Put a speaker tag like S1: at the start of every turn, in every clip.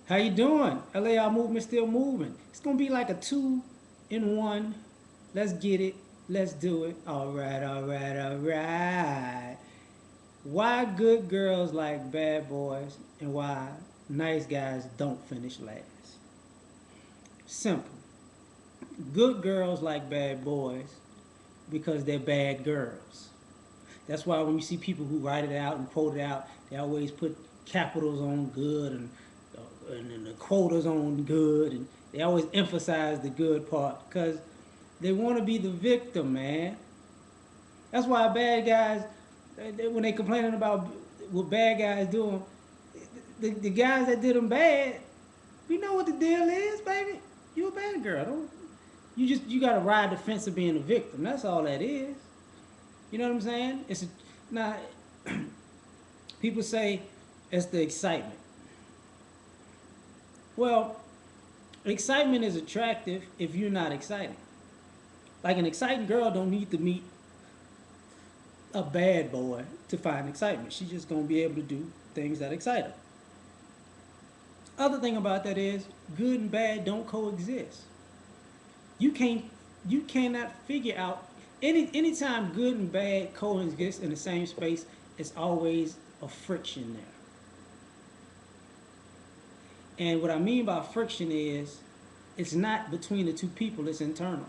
S1: How you doing? L.A.R movement still moving. It's gonna be like a 2-in-1. Let's get it. Let's do it. All right, all right, all right. Why good girls like bad boys and why nice guys don't finish last? Simple. Good girls like bad boys because they're bad girls. That's why when you see people who write it out and quote it out, they always put capitals on good and the quotas on good, and they always emphasize the good part because they want to be the victim, man. That's why bad guys, when they complaining about what bad guys doing, the guys that did them bad, we know what the deal is, baby. You a bad girl. Don't you gotta ride the fence of being a victim. That's all that is. You know what I'm saying? Now people say it's the excitement. Well, excitement is attractive if you're not exciting. Like an exciting girl don't need to meet a bad boy to find excitement. She's just gonna be able to do things that excite her. Other thing about that is good and bad don't coexist. You can't you cannot figure out anytime good and bad coexist in the same space, it's always a friction there. And what I mean by friction is it's not between the two people, it's internal.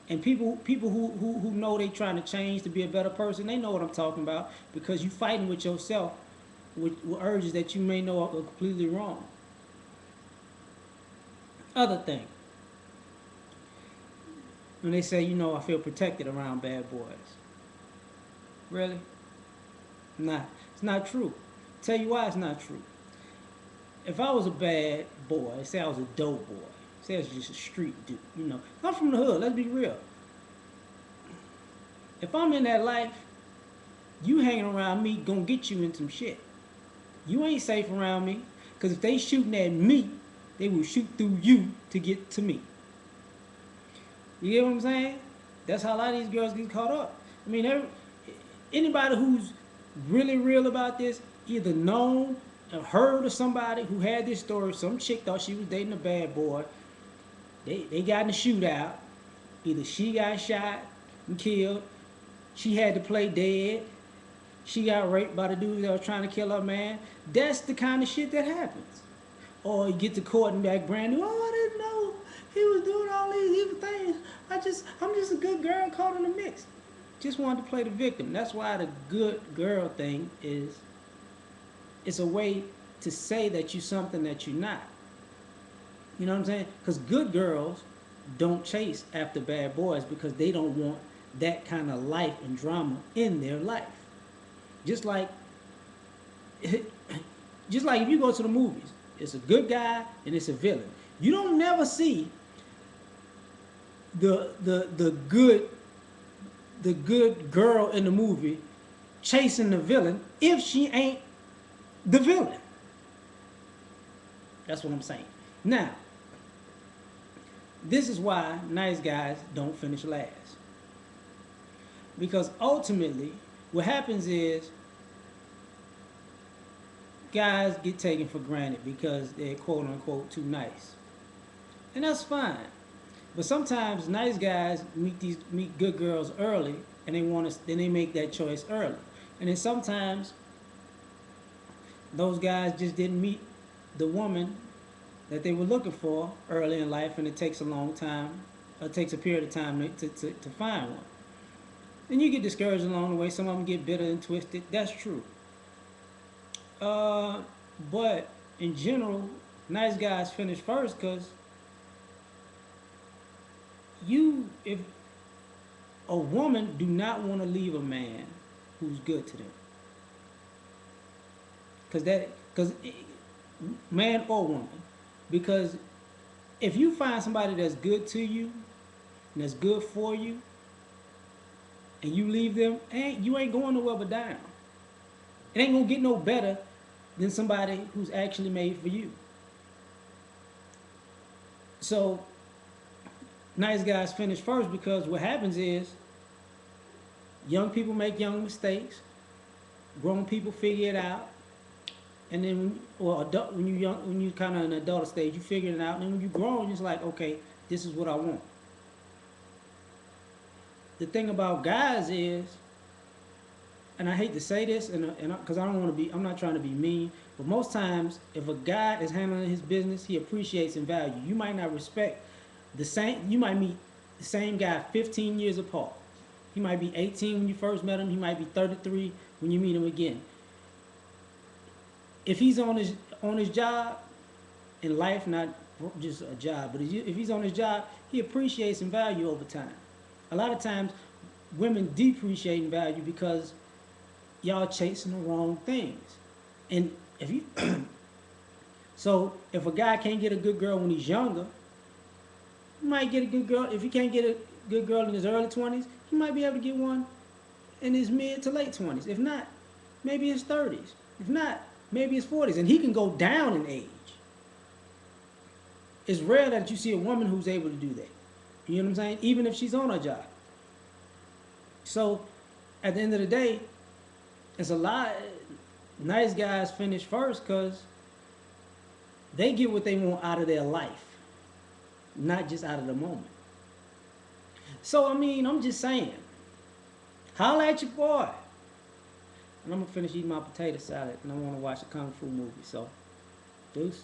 S1: And people who know they trying to change to be a better person, they know what I'm talking about because you fighting with yourself with urges that you may know are completely wrong. Other thing, when they say, I feel protected around bad boys. Really? Nah, it's not true. Tell you why it's not true. If I was a bad boy, say I was a dope boy, say I was just a street dude, I'm from the hood, let's be real. If I'm in that life, you hanging around me gonna get you in some shit. You ain't safe around me, because if they shooting at me, they will shoot through you to get to me. You get what I'm saying? That's how a lot of these girls get caught up. I mean, anybody who's really real about this, either known or heard of somebody who had this story. Some chick thought she was dating a bad boy. They got in a shootout. Either she got shot and killed, she had to play dead, she got raped by the dude that was trying to kill her man. That's the kind of shit that happens. Or you get to court and back brand new. Oh, I didn't know he was doing all these evil things. I'm just a good girl caught in the mix. Just wanted to play the victim. That's why the good girl thing is it's a way to say that you're something that you're not. You know what I'm saying? Because good girls don't chase after bad boys because they don't want that kind of life and drama in their life. Just like, just like if you go to the movies, it's a good guy and it's a villain. You don't never see the good girl in the movie chasing the villain if she ain't the villain. That's what I'm saying. Now, this is why nice guys don't finish last. Because ultimately, what happens is guys get taken for granted because they're quote unquote too nice. And that's fine. But sometimes nice guys meet good girls early and then they make that choice early. And then sometimes those guys just didn't meet the woman that they were looking for early in life, and it takes a long time, it takes a period of time to find one. And you get discouraged along the way. Some of them get bitter and twisted. That's true. Uh, but in general, nice guys finish first because if a woman do not want to leave a man who's good to them, because man or woman, because if you find somebody that's good to you and that's good for you, and you leave them, you ain't going nowhere but down. It ain't gonna get no better than somebody who's actually made for you. So nice guys finish first because what happens is young people make young mistakes, grown people figure it out, And then, well, adult, when you young, when you kind of in the adult stage, you figure it out. And then when you grow, it's like, okay, this is what I want. The thing about guys is, and I hate to say this, and because I don't want to be, I'm not trying to be mean, but most times, if a guy is handling his business, he appreciates and value. You might not respect the same. You might meet the same guy 15 years apart. He might be 18 when you first met him. He might be 33 when you meet him again. If he's on his job in life, not just a job, but if he's on his job, he appreciates and value over time. A lot of times, women depreciate and value because y'all chasing the wrong things. And if you so if a guy can't get a good girl when he's younger, he might get a good girl. If he can't get a good girl in his early 20s, he might be able to get one in his mid to late 20s. If not, maybe his 30s. If not, maybe his 40s. And he can go down in age. It's rare that you see a woman who's able to do that. You know what I'm saying? Even if she's on her job. So at the end of the day, it's a lot. Nice guys finish first because they get what they want out of their life, not just out of the moment. So I mean, I'm just saying, holla at your boy. And I'm gonna finish eating my potato salad, and I want to watch a kung fu movie. So, deuces.